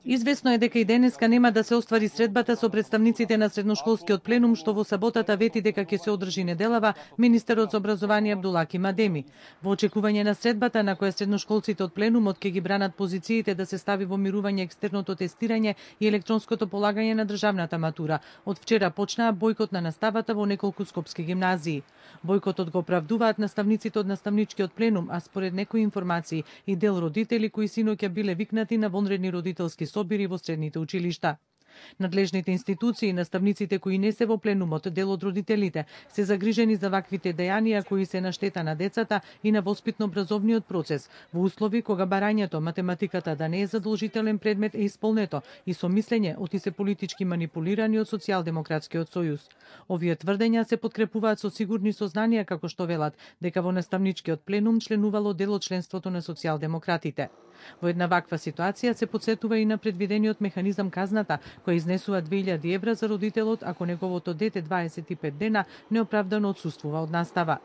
Извесно е дека и денеска нема да се оствари средбата со представниците на средношколскиот пленум, што во саботата вети дека ќе се одржи неделава министерот за образование Абдулаки Мадеми. Во очекување на средбата на која средношколците од пленумот ќе ги бранат позициите да се стави во мирување екстерното тестирање и електронското полагање на државната матура, од вчера почнаа бојкот на наставата во неколку скопски гимназии. Бојкотот го оправдуваат наставниците од наставничкиот пленум, а според некои информации и дел родители кои синоќа биле викнати на вонредни родителски собири во средните училишта. Надлежните институции и наставниците кои не се во пленумот, дел од родителите, се загрижени за ваквите дејанија кои се на штета на децата и на воспитно-образовниот процес, во услови кога барањето математиката да не е задолжителен предмет е исполнето и со мислење оти се политички манипулирани од Социјалдемократскиот сојуз. Овие тврдења се подкрепуваат со сигурни сознанија како што велат дека во наставничкиот пленум членувало дел од членството на социјалдемократите. Во една ваква ситуација се потсетува и на предвидениот механизам казната, која изнесува 2000 евра за родителот ако неговото дете 25 дена неоправдано отсуствува од настава.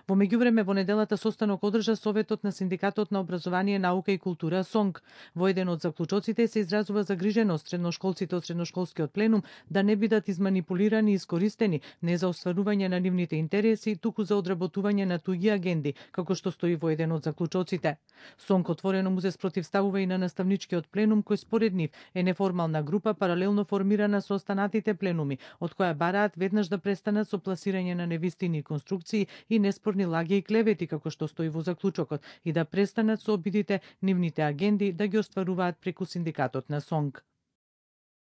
Во меѓувреме, во неделата состанок одржа Советот на Синдикатот на образование, наука и култура СОНК. Во еден од заклучоците се изразува загриженост средношколците од средношколскиот пленум да не бидат изманипулирани и искористени не за остварување на нивните интереси, туку за одработување на туѓи агенди, како што стои во еден од заклучоците. СОНК отворено му се спротивставува и на наставничкиот пленум, кој според нив е неформална група паралелно формирана со останатите пленуми, од која бараат веднаш да престанат со пласирање на невистини и конструкции и неспорни лаги и клевети, како што стои во заклучокот, и да престанат со обидите нивните агенди да ги остваруваат преку синдикатот на СОНК.